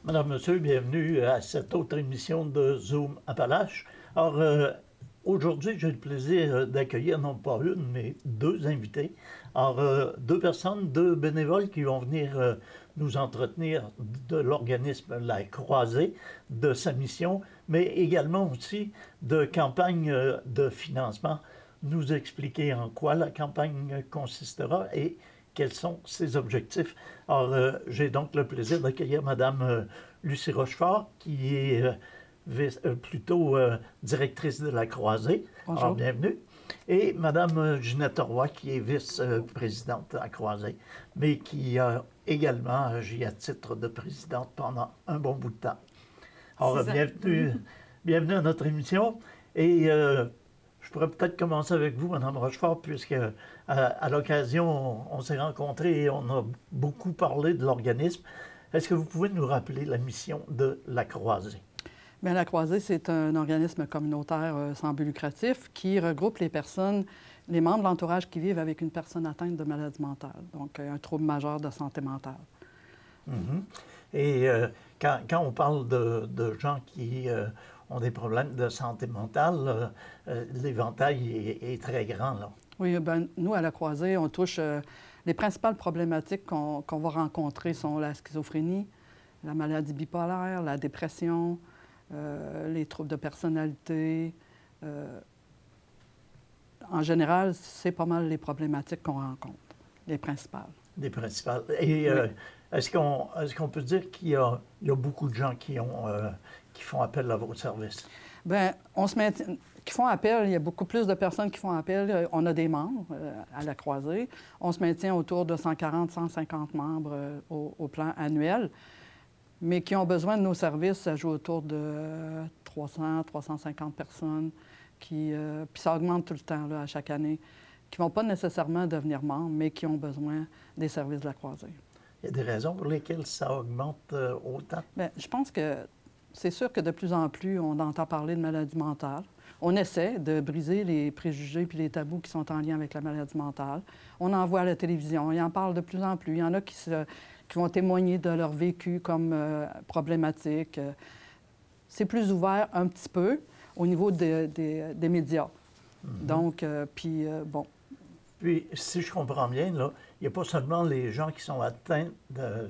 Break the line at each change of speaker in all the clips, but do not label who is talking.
Madame, Monsieur, bienvenue à cette autre émission de Zoom Appalaches. Alors, aujourd'hui, j'ai le plaisir d'accueillir non pas une, mais deux invités. Alors, deux personnes, deux bénévoles qui vont venir nous entretenir de l'organisme La Croisée, de sa mission, mais également aussi de campagne de financement, nous expliquer en quoi la campagne consistera et quels sont ses objectifs. Alors, j'ai donc le plaisir d'accueillir Madame Lucie Rochefort, qui est plutôt directrice de la Croisée.
Bonjour.
Alors, bienvenue. Et Madame Ginette Roy, qui est vice-présidente de la Croisée, mais qui a également agi à titre de présidente pendant un bon bout de temps. Alors, bienvenue à notre émission. Et je pourrais peut-être commencer avec vous, Mme Rochefort, puisque à l'occasion, on s'est rencontrés et on a beaucoup parlé de l'organisme. Est-ce que vous pouvez nous rappeler la mission de la Croisée?
Bien, la Croisée, c'est un organisme communautaire sans but lucratif qui regroupe les personnes, les membres de l'entourage qui vivent avec une personne atteinte de maladie mentale, donc un trouble majeur de santé mentale.
Et quand on parle de gens qui ont des problèmes de santé mentale, l'éventail est très grand, là.
Oui, bien, nous, à la Croisée, on touche... les principales problématiques qu'on va rencontrer sont la schizophrénie, la maladie bipolaire, la dépression, les troubles de personnalité. En général, c'est pas mal les problématiques qu'on rencontre, les principales.
Les principales. Et oui. Est-ce qu'on peut dire qu'il y a beaucoup de gens qui font appel à vos services? Bien,
on se maintient... qui font appel, il y a beaucoup plus de personnes qui font appel. On a des membres à la Croisée. On se maintient autour de 140-150 membres au plan annuel, mais qui ont besoin de nos services, ça joue autour de 300-350 personnes, puis ça augmente tout le temps, là, à chaque année, qui ne vont pas nécessairement devenir membres, mais qui ont besoin des services de la Croisée.
Il y a des raisons pour lesquelles ça augmente autant?
Bien, je pense que c'est sûr que de plus en plus, on entend parler de maladie mentale. On essaie de briser les préjugés puis les tabous qui sont en lien avec la maladie mentale. On en voit à la télévision, il en parle de plus en plus. Il y en a qui vont témoigner de leur vécu comme problématique. C'est plus ouvert un petit peu au niveau des médias. Donc, bon.
Puis, si je comprends bien, là, il n'y a pas seulement les gens qui sont atteints de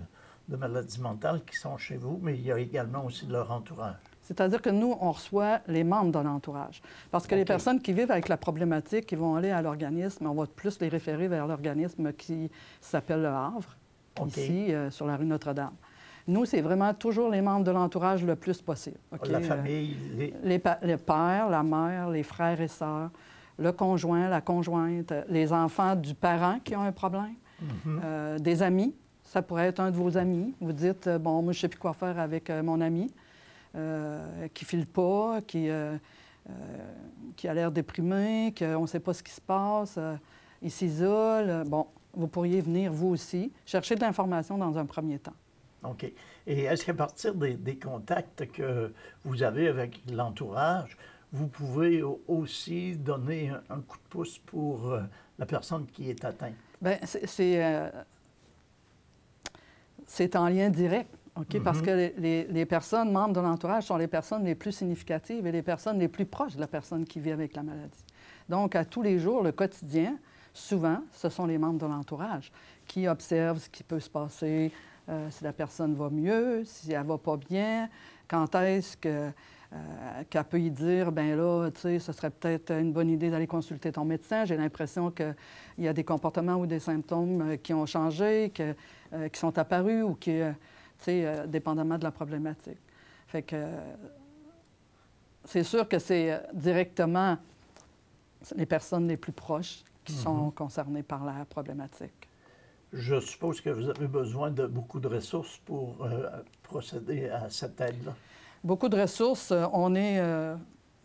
maladie mentale qui sont chez vous, mais il y a également aussi leur entourage.
C'est-à-dire que nous, on reçoit les membres de l'entourage. Parce que les personnes qui vivent avec la problématique, ils vont aller à l'organisme, on va plus les référer vers l'organisme qui s'appelle Le Havre, ici, sur la rue Notre-Dame. Nous, c'est vraiment toujours les membres de l'entourage le plus possible.
La famille?
Les pères, la mère, les frères et sœurs, le conjoint, la conjointe, les enfants du parent qui ont un problème, des amis. Ça pourrait être un de vos amis. Vous dites, bon, moi, je ne sais plus quoi faire avec mon ami. Qui ne file pas, qui a l'air déprimé, qu'on ne sait pas ce qui se passe, il s'isole. Bon, vous pourriez venir, vous aussi, chercher de l'information dans un premier temps.
OK. Et est-ce qu'à partir des contacts que vous avez avec l'entourage, vous pouvez aussi donner un coup de pouce pour la personne qui est atteinte? Bien,
c'est en lien direct. OK? Parce que les personnes membres de l'entourage sont les personnes les plus significatives et les personnes les plus proches de la personne qui vit avec la maladie. Donc, à tous les jours, le quotidien, souvent, ce sont les membres de l'entourage qui observent ce qui peut se passer, si la personne va mieux, si elle ne va pas bien, quand est-ce qu'elle peut y dire, bien là, tu sais, ce serait peut-être une bonne idée d'aller consulter ton médecin. J'ai l'impression qu'il y a des comportements ou des symptômes qui ont changé, qui sont apparus ou qui... dépendamment de la problématique. Fait que c'est sûr que c'est directement les personnes les plus proches qui sont concernées par la problématique.
Je suppose que vous avez besoin de beaucoup de ressources pour procéder à cette aide-là.
Beaucoup de ressources. Moi,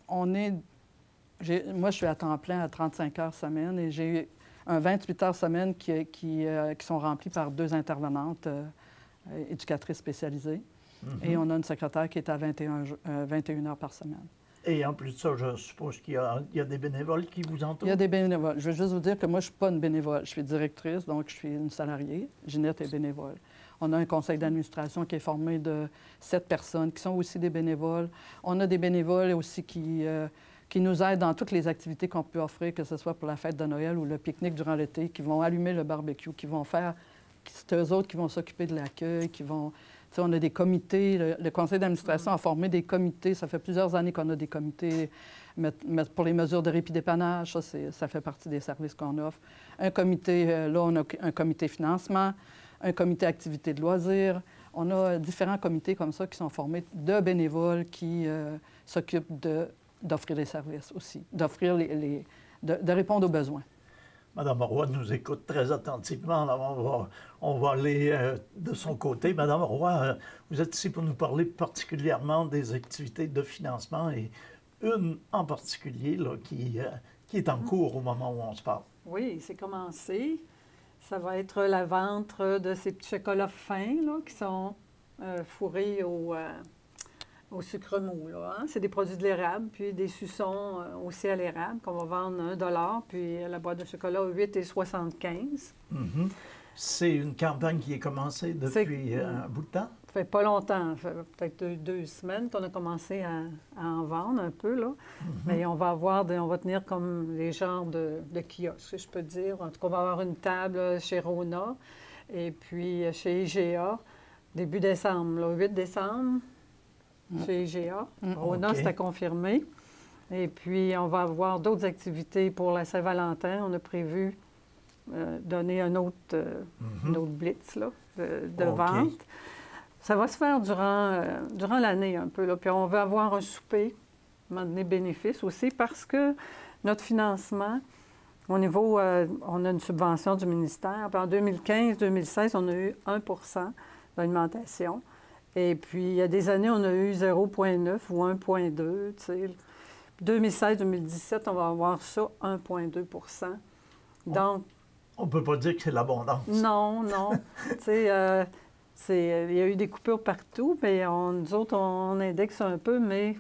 je suis à temps plein à 35 heures semaine et j'ai un 28 heures semaine qui sont remplis par 2 intervenantes éducatrice spécialisée. Et on a une secrétaire qui est à 21 heures par semaine.
Et en plus de ça, je suppose qu'il y a des bénévoles qui vous entourent?
Il y a des bénévoles. Je veux juste vous dire que moi, je ne suis pas une bénévole. Je suis directrice, donc je suis une salariée. Ginette est bénévole. On a un conseil d'administration qui est formé de 7 personnes qui sont aussi des bénévoles. On a des bénévoles aussi qui nous aident dans toutes les activités qu'on peut offrir, que ce soit pour la fête de Noël ou le pique-nique durant l'été, qui vont allumer le barbecue, qui vont faire... C'est eux autres qui vont s'occuper de l'accueil, qui vont... Tu sais, on a des comités. Le conseil d'administration a formé des comités. Ça fait plusieurs années qu'on a des comités pour les mesures de répit-dépannage. Ça fait partie des services qu'on offre. Un comité, là, on a un comité financement, un comité activité de loisirs. On a différents comités comme ça qui sont formés de bénévoles qui s'occupent d'offrir les services aussi, d'offrir de répondre aux besoins.
Madame Roy nous écoute très attentivement. Alors on va aller de son côté. Madame Roy, vous êtes ici pour nous parler particulièrement des activités de financement et une en particulier là, qui est en cours au moment où on se parle.
Oui, c'est commencé. Ça va être la vente de ces petits chocolats fins là, qui sont fourrés au sucre mou. Hein? C'est des produits de l'érable, puis des suçons aussi à l'érable qu'on va vendre à $1, puis la boîte de chocolat 8,75 $.
Mm-hmm. C'est une campagne qui est commencée depuis un bout de temps?
Ça fait pas longtemps, ça fait peut-être 2 semaines qu'on a commencé à en vendre un peu, là. Mm-hmm. Mais on va tenir comme les genres de kiosques, je peux dire. En tout cas, on va avoir une table chez Rona et puis chez IGA, début décembre, là, 8 décembre. Chez IGA. Rona, c'est à confirmer. Et puis, on va avoir d'autres activités pour la Saint-Valentin. On a prévu donner une autre blitz là, de vente. Ça va se faire durant l'année un peu. Là. Puis, on va avoir un souper, un moment donné, bénéfice aussi, parce que notre financement, au niveau, on a une subvention du ministère. Puis en 2015-2016, on a eu 1 d'augmentation. Et puis, il y a des années, on a eu 0,9 ou 1,2. Tu sais. 2016-2017, on va avoir ça, 1,2 %. Donc...
On ne peut pas dire que c'est l'abondance.
Non, non. Tu sais, il y a eu des coupures partout, mais nous autres, on indexe un peu, mais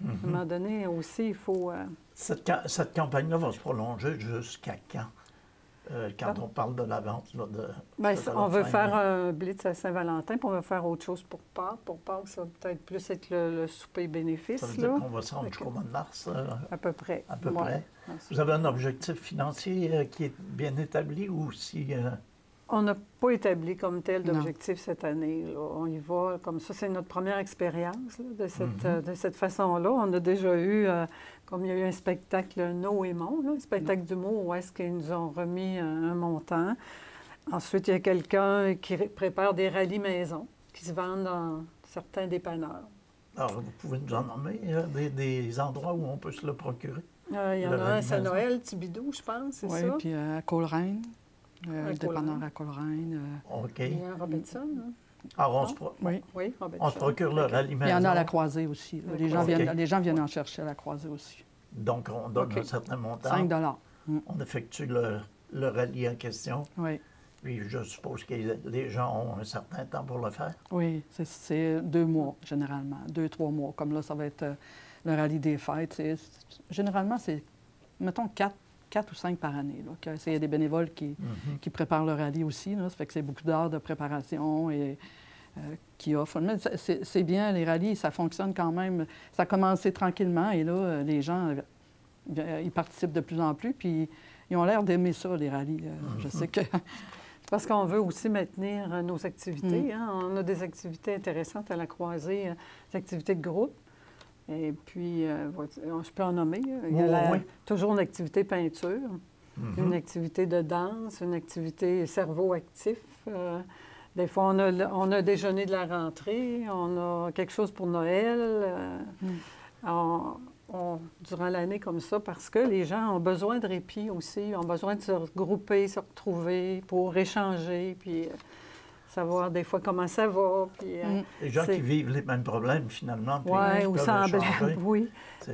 à un moment donné aussi, il faut...
Cette campagne-là va se prolonger jusqu'à quand? Quand on parle de la vente là,
on veut faire un blitz à Saint-Valentin, puis on va faire autre chose pour Pâques. Pour Pâques, ça va peut-être plus être le souper bénéfice.
Ça veut dire qu'on va se rendre jusqu'au mois de mars?
À peu près.
À peu près. Vous avez un objectif financier qui est bien établi ou si...
On n'a pas établi comme tel d'objectif cette année. Là. On y va comme ça. C'est notre première expérience là, de cette façon-là. On a déjà eu, comme il y a eu un spectacle No et Mon, un spectacle d'humour où est-ce qu'ils nous ont remis un montant. Ensuite, il y a quelqu'un qui prépare des rallyes maison qui se vendent dans certains dépanneurs.
Alors, vous pouvez nous en nommer des endroits où on peut se le procurer?
Il y en a un à Saint-Noël, Thibidou, je pense, c'est ça?
Oui, puis à Coleraine. Le dépanneur à Coleraine.
OK.
Il y a un Robinson. Hein?
Alors,
oui, Robinson.
On se procure le rallye maison.
Il y en a à la Croisée aussi. Les gens viennent en chercher à la Croisée aussi.
Donc, on donne un certain montant.
5
On effectue le rallye en question.
Oui.
Puis, je suppose que les gens ont un certain temps pour le faire.
Oui, c'est 2 mois, généralement. 2-3 mois. Comme là, ça va être le rallye des fêtes. Généralement, c'est, mettons, 4 ou 5 par année. Il y a des bénévoles qui préparent le rallye aussi. Là. Ça fait que c'est beaucoup d'heures de préparation et qui offrent. Mais c'est bien, les rallyes, ça fonctionne quand même. Ça a commencé tranquillement et là, les gens, ils participent de plus en plus. Puis ils ont l'air d'aimer ça, les rallyes. Je sais que...
Parce qu'on veut aussi maintenir nos activités. Hein? On a des activités intéressantes à la Croisée, des activités de groupe. Et puis, je peux en nommer. Il y a toujours une activité peinture, une activité de danse, une activité cerveau actif. Des fois, on a déjeuner de la rentrée, on a quelque chose pour Noël. Durant l'année comme ça, parce que les gens ont besoin de répit aussi, ont besoin de se regrouper, se retrouver pour échanger, puis... savoir des fois comment ça va. Puis,
les gens qui vivent les mêmes problèmes, finalement.
Oui, ou semblables, oui.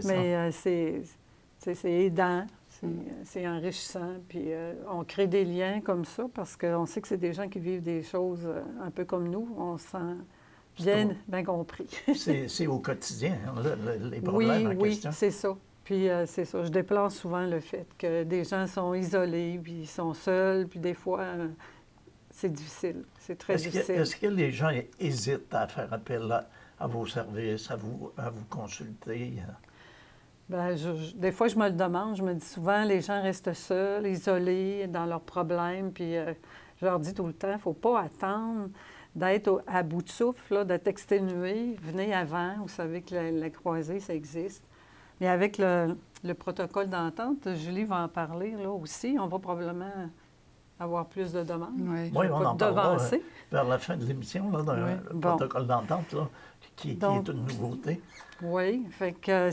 Mais c'est aidant, c'est enrichissant. Puis on crée des liens comme ça parce qu'on sait que c'est des gens qui vivent des choses un peu comme nous. On se sent bien compris.
C'est au quotidien, les problèmes en question.
Oui, c'est ça. Puis c'est ça. Je déplore souvent le fait que des gens sont isolés, puis ils sont seuls, puis des fois... c'est difficile. C'est très
Est-ce
difficile.
est-ce que les gens hésitent à faire appel à vos services, à vous consulter?
Bien, des fois, je me le demande. Je me dis souvent, les gens restent seuls, isolés dans leurs problèmes. Puis je leur dis tout le temps, il ne faut pas attendre d'être à bout de souffle, là, d'être exténué. Venez avant. Vous savez que la croisée, ça existe. Mais avec le protocole d'entente, Julie va en parler là aussi. On va probablement avoir plus de demandes.
Oui.
Oui, on en parlera
devancer.
vers la fin de l'émission, là,
Oui.
le
Bon.
protocole d'entente, là, qui
Donc,
est une nouveauté.
Oui, fait que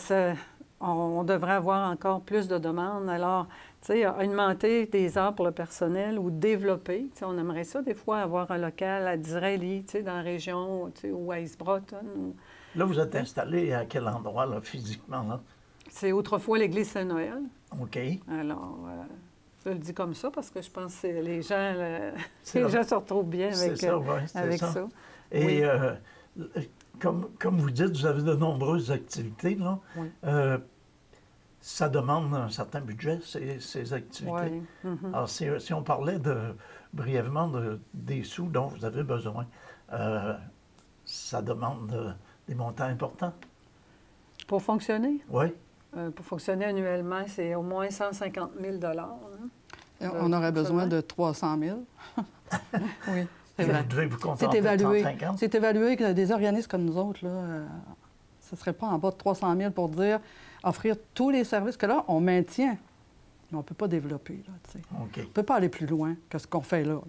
on devrait avoir encore plus de demandes. Alors, tu sais, augmenter des heures pour le personnel ou développer. Tu sais, on aimerait ça, des fois, avoir un local à Disraeli, tu sais, dans la région, tu sais, ou à East Broughton.
Là, vous êtes installé à quel endroit, là, physiquement, là?
C'est autrefois l'église Saint-Noël.
OK.
Alors, je le dis comme ça parce que je pense que les gens,
C'est
les
vrai.
gens se retrouvent bien avec,
C'est ça, oui, c'est
avec
ça.
ça.
Et
Oui.
comme vous dites, vous avez de nombreuses activités, là.
Oui.
Ça demande un certain budget, ces activités.
Oui. Mhm.
Alors, si on parlait brièvement des sous dont vous avez besoin, ça demande des montants importants.
Pour fonctionner?
Oui.
Pour fonctionner annuellement, c'est au moins 150 000 hein?
On aurait besoin de 300 000. Oui, c'est vrai.
Vous devez vous
C'est
contenter de
évalué.
150.
C'est évalué que des organismes comme nous autres, là, ce ne serait pas en bas de 300 000 pour dire offrir tous les services que là, on maintient, mais on ne peut pas développer. Là, tu sais.
OK.
On ne peut pas aller plus loin que ce qu'on fait là.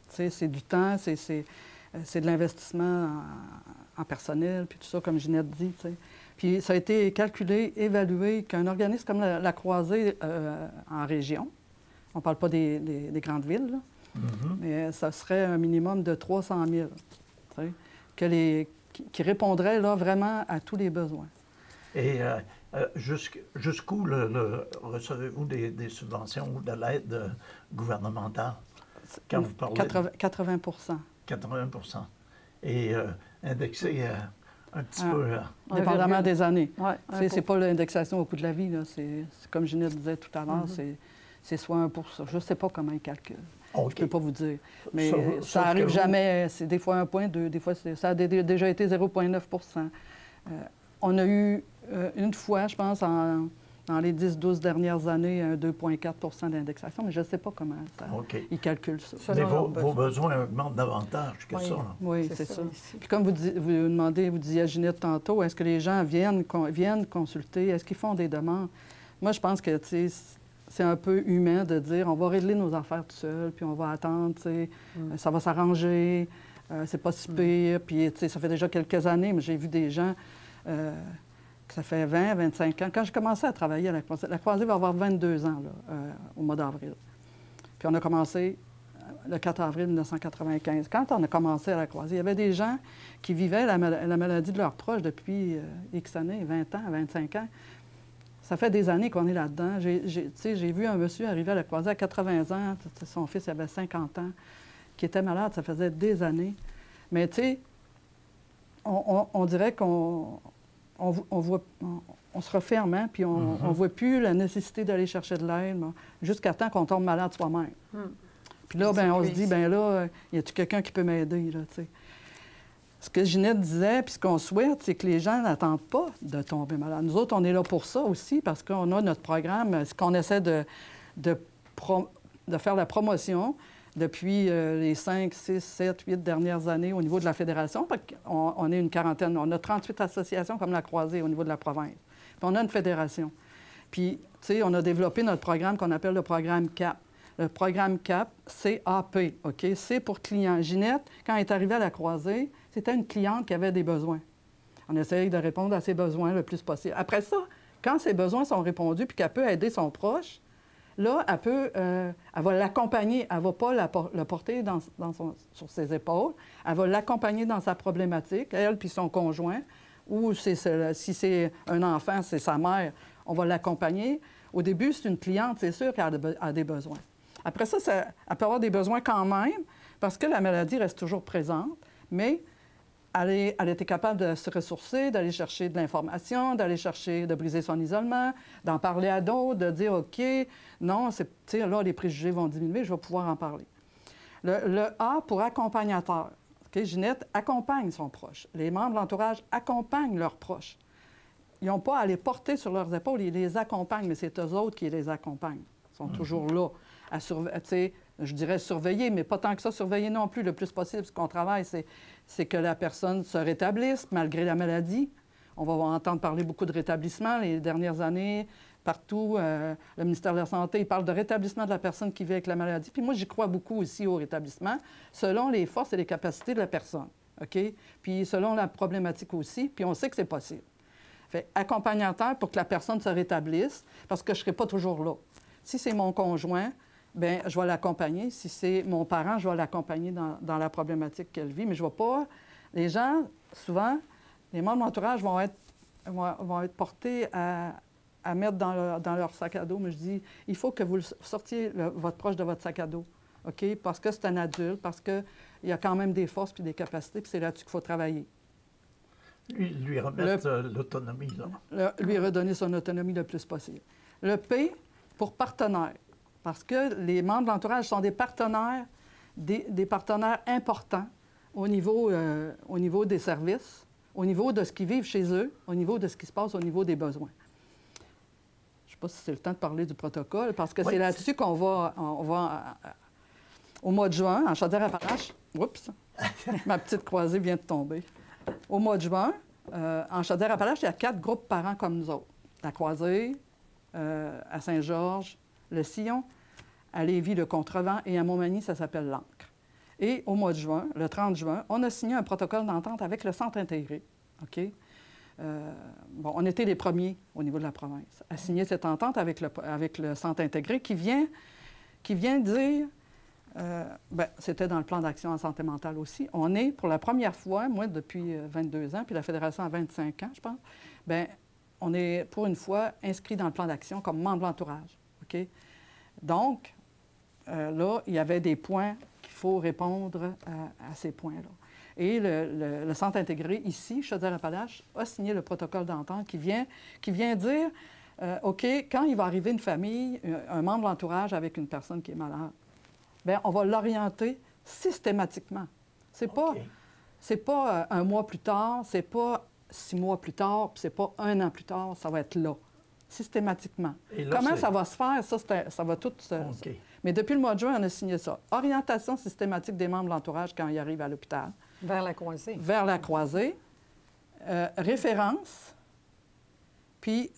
Tu sais, c'est du temps, c'est de l'investissement en personnel, puis tout ça, comme Ginette dit. Tu sais. Puis ça a été calculé, évalué qu'un organisme comme la Croisée en région, on ne parle pas des grandes villes, là,
Mhm.
mais ça serait un minimum de 300 000, tu sais, qui répondrait là, vraiment à tous les besoins.
Et jusqu'où recevez-vous des subventions ou de l'aide gouvernementale quand vous parlez
80
80 et indexé un petit peu.
dépendamment des années.
Oui.
Ce n'est pas l'indexation au coût de la vie. C'est comme Ginette disait tout à l'heure,
Mhm.
c'est soit 1 Je ne sais pas comment ils calculent. Je
OK.
ne peux pas vous dire. Mais
Sauf
ça
que
arrive
vous-
jamais. C'est des fois 1,2, des fois ça a déjà été 0,9 On a eu une fois, je pense, dans les 10-12 dernières années, un 2,4 d'indexation, mais je ne sais pas comment
OK.
ils calculent ça.
Ça,
Mais
Selon
vos
leurs
besoins augmentent davantage que
Oui.
ça. là.
Oui,
C'est
c'est
ça,
ça.
ici.
Puis comme vous disiez à Ginette tantôt, est-ce que les gens viennent consulter? Est-ce qu'ils font des demandes? Moi, je pense que, tu sais, c'est un peu humain de dire on va régler nos affaires tout seul, puis on va attendre, tu sais, ça va s'arranger, c'est pas si pire. Puis, tu sais, ça fait déjà quelques années, mais j'ai vu des gens que ça fait 20, 25 ans. Quand j'ai commencé à travailler à la Croisée va avoir 22 ans, là, au mois d'avril. Puis on a commencé le 4 avril 1995. Quand on a commencé à la Croisée, il y avait des gens qui vivaient la maladie de leurs proches depuis X années, 20 ans, 25 ans. Ça fait des années qu'on est là-dedans. J'ai vu un monsieur arriver à la Croisée à 80 ans, son fils avait 50 ans, qui était malade, ça faisait des années. Mais tu sais, on dirait qu'on se referme, hein, puis on ne voit plus la nécessité d'aller chercher de l'aide, jusqu'à temps qu'on tombe malade soi-même. Puis là, ben, on se dit, ben là, y a-t-il quelqu'un qui peut m'aider, là, tu sais? Ce que Ginette disait, puis ce qu'on souhaite, c'est que les gens n'attendent pas de tomber malade. Nous autres, on est là pour ça aussi, parce qu'on a notre programme, ce qu'on essaie de faire la promotion depuis les 5, 6, 7, 8 dernières années au niveau de la fédération. On est une quarantaine. On a 38 associations comme la Croisée au niveau de la province. Puis on a une fédération. Puis, tu sais, on a développé notre programme qu'on appelle le programme CAP. Le programme CAP, C-A-P, OK? C'est pour client. Ginette, quand elle est arrivée à la Croisée, c'était une cliente qui avait des besoins. On essaye de répondre à ses besoins le plus possible. Après ça, quand ses besoins sont répondus puis qu'elle peut aider son proche, là, elle va l'accompagner. Elle ne va pas le porter sur ses épaules. Elle va l'accompagner dans sa problématique, elle puis son conjoint. Ou si c'est un enfant, c'est sa mère, on va l'accompagner. Au début, c'est une cliente, c'est sûr qu'elle a des besoins. Après ça, elle peut avoir des besoins quand même, parce que la maladie reste toujours présente, mais elle était capable de se ressourcer, d'aller chercher de l'information, de briser son isolement, d'en parler à d'autres, de dire, OK, non, là, les préjugés vont diminuer, je vais pouvoir en parler. Le A pour accompagnateur. OK, Ginette accompagne son proche. Les membres de l'entourage accompagnent leurs proches. Ils n'ont pas à les porter sur leurs épaules, ils les accompagnent, mais c'est eux autres qui les accompagnent. Ils sont toujours là à surveiller, je dirais surveiller, mais pas tant que ça, surveiller non plus le plus possible. Ce qu'on travaille, c'est que la personne se rétablisse malgré la maladie. On va entendre parler beaucoup de rétablissement les dernières années. Partout, le ministère de la Santé, il parle de rétablissement de la personne qui vit avec la maladie. Puis moi, j'y crois beaucoup aussi au rétablissement, selon les forces et les capacités de la personne. OK? Puis selon la problématique aussi, puis on sait que c'est possible. Fait accompagnateur pour que la personne se rétablisse, parce que je ne serai pas toujours là. Si c'est mon conjoint, bien, je vais l'accompagner. Si c'est mon parent, je vais l'accompagner dans la problématique qu'elle vit. Mais je ne vais pas... Les gens, souvent, les membres de l'entourage vont être portés à mettre dans leur sac à dos. Mais je dis, il faut que vous sortiez votre proche de votre sac à dos, OK? Parce que c'est un adulte, parce qu'il y a quand même des forces puis des capacités, puis c'est là-dessus qu'il faut travailler.
Lui remettre l'autonomie, là.
Lui redonner son autonomie le plus possible. Le P pour partenaire, parce que les membres de l'entourage sont des partenaires, des partenaires importants au niveau des services, au niveau de ce qu'ils vivent chez eux, au niveau de ce qui se passe au niveau des besoins. Je ne sais pas si c'est le temps de parler du protocole, parce que c'est là-dessus qu'on va au mois de juin, en Chaudière-Appalaches. Oups! Ma petite croisée vient de tomber. Au mois de juin, en Chaudière-Appalaches, il y a 4 groupes parents comme nous autres. La Croisée, à Saint-Georges, le Sillon, à Lévis, le Contrevent, et à Montmagny, ça s'appelle l'Ancre. Et au mois de juin, le 30 juin, on a signé un protocole d'entente avec le Centre intégré. OK? On était les premiers au niveau de la province à signer cette entente avec le Centre intégré qui vient dire... c'était dans le plan d'action en santé mentale aussi. On est, pour la première fois, moi, depuis 22 ans, puis la Fédération a 25 ans, je pense, on est, pour une fois, inscrit dans le plan d'action comme membre de l'entourage. OK? Donc, là, il y avait des points qu'il faut répondre à ces points-là. Et le Centre intégré, ici, Chaudière-Appalaches, a signé le protocole d'entente qui vient dire, OK, quand il va arriver une famille, un membre de l'entourage avec une personne qui est malade, bien, on va l'orienter systématiquement. C'est pas un mois plus tard, c'est pas 6 mois plus tard, puis c'est pas 1 an plus tard, ça va être là, systématiquement. Là, comment ça va se faire? Ça va tout...
Okay.
Mais depuis le mois de juin, on a signé ça. Orientation systématique des membres de l'entourage quand ils arrivent à l'hôpital.
Vers la croisée.
Vers la croisée. Référence. Puis...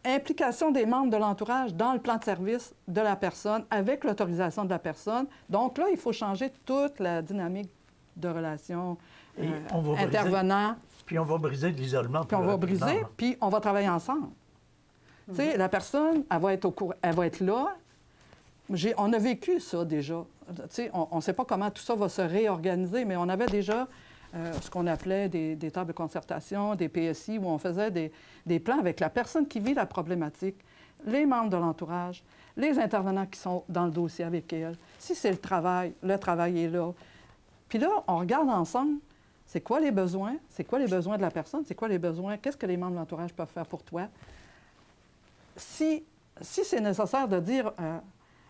implication des membres de l'entourage dans le plan de service de la personne, avec l'autorisation de la personne. Donc là, il faut changer toute la dynamique de relation intervenant.
Puis on va briser l'isolement.
Puis on va briser, puis on va travailler ensemble. Tu sais, la personne, elle va être là. On a vécu ça déjà. Tu sais, on ne sait pas comment tout ça va se réorganiser, mais on avait déjà... ce qu'on appelait des tables de concertation, des PSI, où on faisait des plans avec la personne qui vit la problématique, les membres de l'entourage, les intervenants qui sont dans le dossier avec elle. Si c'est le travail est là. Puis là, on regarde ensemble, c'est quoi les besoins de la personne, c'est quoi les besoins, qu'est-ce que les membres de l'entourage peuvent faire pour toi. Si c'est nécessaire de dire,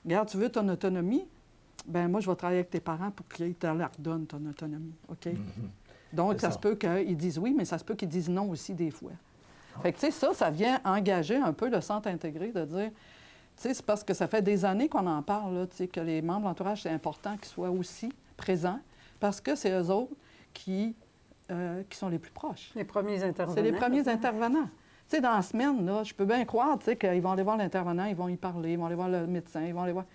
regarde, tu veux ton autonomie, bien, moi, je vais travailler avec tes parents pour qu'ils te la redonnent, ton autonomie, OK? Donc, ça se peut qu'ils disent oui, mais ça se peut qu'ils disent non aussi des fois. Fait que, tu sais, ça vient engager un peu le Centre intégré de dire, tu sais, c'est parce que ça fait des années qu'on en parle, là, tu sais, que les membres de l'entourage, c'est important qu'ils soient aussi présents, parce que c'est eux autres qui sont les plus proches.
Les premiers intervenants.
C'est les premiers intervenants. Tu sais, dans la semaine, là, je peux bien croire, tu sais, qu'ils vont aller voir l'intervenant, ils vont y parler, ils vont aller voir le médecin, ils vont aller voir...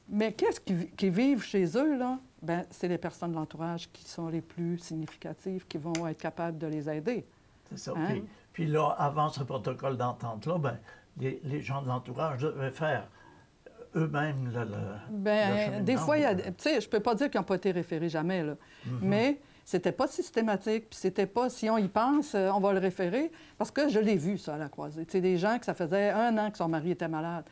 Mais qu'est-ce qu'ils vivent chez eux, là? Bien, c'est les personnes de l'entourage qui sont les plus significatives, qui vont être capables de les aider.
C'est ça. Hein? Puis là, avant ce protocole d'entente-là, bien, les gens de l'entourage devaient faire eux-mêmes le
des fois, tu sais, je ne peux pas dire qu'ils n'ont pas été référés jamais, là. Mais c'était pas systématique, puis c'était pas, si on y pense, on va le référer, parce que je l'ai vu, ça, à la croisée. Tu sais, des gens que ça faisait 1 an que son mari était malade,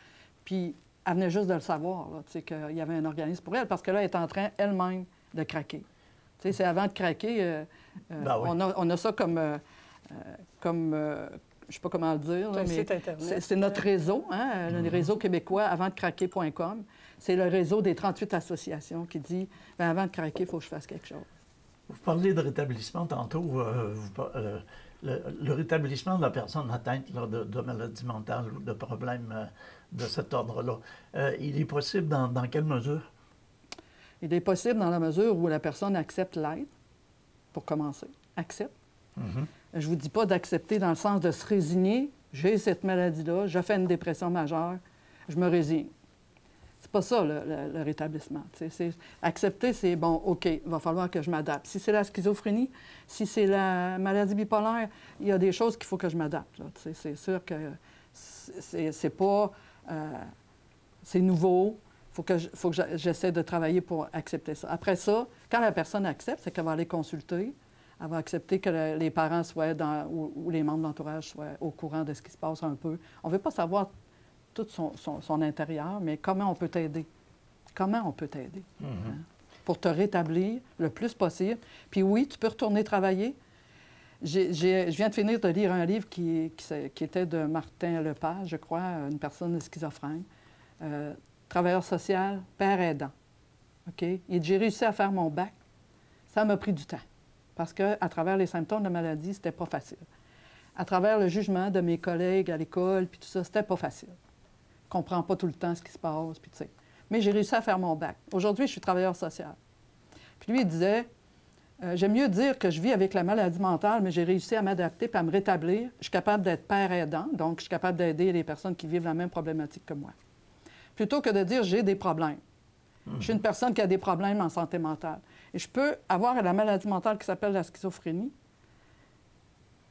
puis elle venait juste de le savoir, tu sais, qu'il y avait un organisme pour elle, parce que là, elle est en train, elle-même, de craquer. Tu sais, c'est avant de craquer, on a ça comme je ne sais pas comment le dire, là,
un
mais
site Internet.
c'est notre réseau, hein, le réseau québécois avantdecraquer.com. C'est le réseau des 38 associations qui dit, bien, avant de craquer, il faut que je fasse quelque chose.
Vous parlez de rétablissement tantôt. Le rétablissement de la personne atteinte là, de maladie mentale ou de problèmes de cet ordre-là, il est possible dans quelle mesure?
Il est possible dans la mesure où la personne accepte l'aide, pour commencer. Accepte. Je ne vous dis pas d'accepter dans le sens de se résigner. J'ai cette maladie-là, je fais une dépression majeure, je me résigne. C'est pas ça, le rétablissement. Accepter, c'est bon, OK, il va falloir que je m'adapte. Si c'est la schizophrénie, si c'est la maladie bipolaire, il y a des choses qu'il faut que je m'adapte. C'est sûr que c'est pas... c'est nouveau. Faut que j'essaie de travailler pour accepter ça. Après ça, quand la personne accepte, c'est qu'elle va aller consulter. Elle va accepter que les parents soient ou les membres de l'entourage soient au courant de ce qui se passe un peu. On ne veut pas savoir tout son intérieur, mais comment on peut t'aider? Comment on peut t'aider? Hein? Pour te rétablir le plus possible. Puis oui, tu peux retourner travailler. Je viens de finir de lire un livre qui était de Martin Lepage, je crois, une personne schizophrène. Travailleur social, père aidant. OK? Et j'ai réussi à faire mon bac. Ça m'a pris du temps. Parce qu'à travers les symptômes de la maladie, c'était pas facile. À travers le jugement de mes collègues à l'école, puis tout ça, c'était pas facile. Je comprends pas tout le temps ce qui se passe, puis tu sais. Mais j'ai réussi à faire mon bac. Aujourd'hui, je suis travailleur social. Puis lui, il disait, j'aime mieux dire que je vis avec la maladie mentale, mais j'ai réussi à m'adapter puis à me rétablir. Je suis capable d'être père aidant, donc je suis capable d'aider les personnes qui vivent la même problématique que moi. Plutôt que de dire j'ai des problèmes. Je suis une personne qui a des problèmes en santé mentale. Et je peux avoir la maladie mentale qui s'appelle la schizophrénie,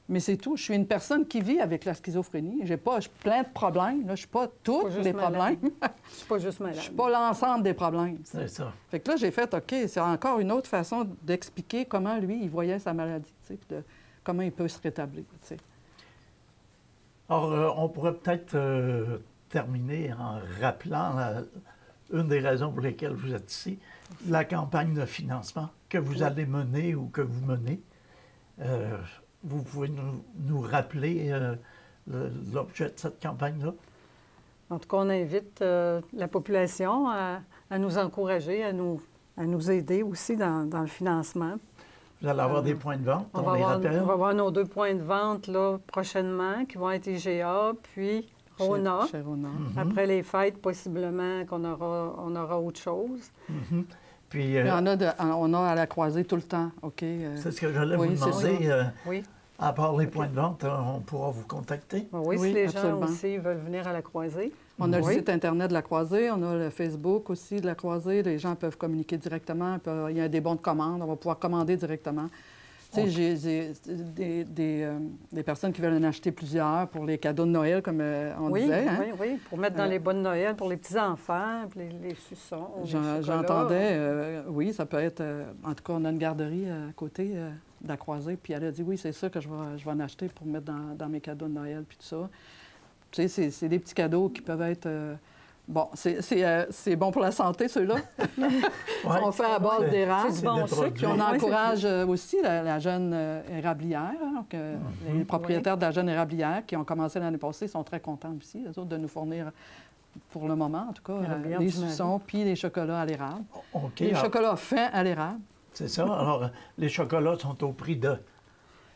mais c'est tout. Je suis une personne qui vit avec la schizophrénie. J'ai plein de problèmes. Là. Je ne suis pas tous les problèmes.
Je ne suis pas juste malade.
Je ne suis pas l'ensemble des problèmes.
C'est ça.
Fait que là, j'ai fait, OK, c'est encore une autre façon d'expliquer comment, lui, il voyait sa maladie, comment il peut se rétablir. T'sais.
Alors, on pourrait peut-être terminer en rappelant une des raisons pour lesquelles vous êtes ici, la campagne de financement que vous allez mener ou que vous menez. Vous pouvez nous rappeler l'objet de cette campagne-là?
En tout cas, on invite la population à nous encourager, à nous aider aussi dans le financement.
Vous allez avoir des points de vente, on les rappelle?
On va avoir nos 2 points de vente là, prochainement, qui vont être IGA, puis Rona.
Chez Rona.
Après les fêtes, possiblement qu'on aura autre chose.
Puis,
on a à la croisée tout le temps, OK?
C'est ce que j'allais vous demander.
Oui.
À part les points de vente, on pourra vous contacter?
Oui, si les gens aussi veulent venir à la croisée.
On a le site Internet de la croisée, on a le Facebook aussi de la croisée. Les gens peuvent communiquer directement. Il y a des bons de commande, on va pouvoir commander directement. Tu sais, j'ai des personnes qui veulent en acheter plusieurs pour les cadeaux de Noël, comme on disait. Hein?
Oui, pour mettre dans les bonnes de Noël, pour les petits-enfants, les suçons.
J'entendais, oui, ça peut être... en tout cas, on a une garderie à côté de la croisée, puis elle a dit, oui, c'est ça que je vais en acheter pour mettre dans mes cadeaux de Noël, puis tout ça. Tu sais, c'est des petits cadeaux qui peuvent être... bon, c'est bon pour la santé, ceux-là. On fait à base d'érable.
C'est bon sucre.
Puis on encourage aussi la jeune érablière. Hein, les propriétaires de la jeune érablière qui ont commencé l'année passée sont très contents aussi, eux autres, de nous fournir, pour le moment, en tout cas, les suçons puis les chocolats à l'érable. Les chocolats fins à l'érable.
C'est ça. Alors, les chocolats sont au prix de...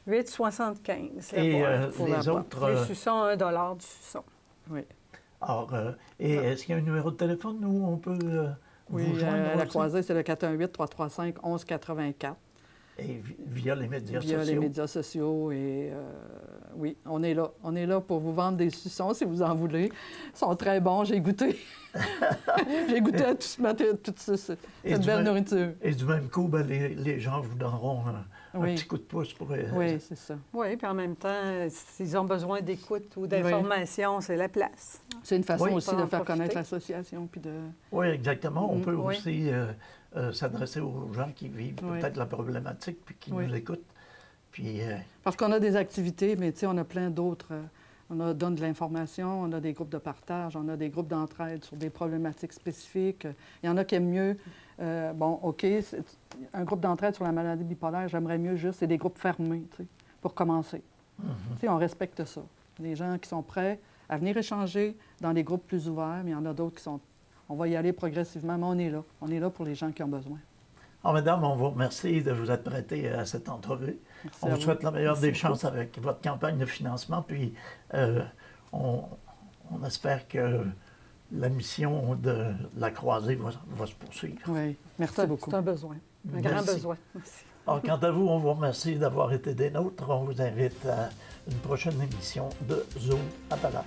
8,75.
Et les autres...
Les suçons, 1 $ du suçon.
Oui.
Alors, est-ce qu'il y a un numéro de téléphone où on peut vous joindre?
À la croisée, c'est le 418-335-1184.
Et via les médias sociaux?
Via les médias sociaux. Et oui, on est là. On est là pour vous vendre des suçons si vous en voulez. Ils sont très bons, j'ai goûté. J'ai goûté à tout ce matin, toute cette belle nourriture.
Et du même coup, ben, les gens vous donneront un petit coup de pouce pour...
Oui, c'est ça.
Oui, puis en même temps, s'ils ont besoin d'écoute ou d'information, c'est la place.
C'est une façon aussi de faire connaître l'association. Puis de...
Oui, exactement. On peut aussi s'adresser aux gens qui vivent peut-être la problématique puis qui nous écoutent. Puis,
parce qu'on a des activités, mais tu sais, on a plein d'autres... on donne de l'information, on a des groupes de partage, on a des groupes d'entraide sur des problématiques spécifiques. Il y en a qui aiment mieux... bon, OK, un groupe d'entraide sur la maladie bipolaire, j'aimerais mieux juste, c'est des groupes fermés, tu sais, pour commencer. Tu sais, on respecte ça. Des gens qui sont prêts à venir échanger dans des groupes plus ouverts, mais il y en a d'autres qui sont... On va y aller progressivement, mais on est là. On est là pour les gens qui ont besoin.
Alors, mesdames, on vous remercie de vous être prêtées à cette entrevue.
Merci
On
à
vous souhaite la meilleure des
Merci
chances avec votre campagne de financement, puis on espère que la mission de la croisée va se poursuivre.
Oui, merci beaucoup.
C'est un besoin, un grand
Merci.
besoin. Merci.
Alors, quant à vous, on vous remercie d'avoir été des nôtres. On vous invite à une prochaine émission de Zoom Appalachie.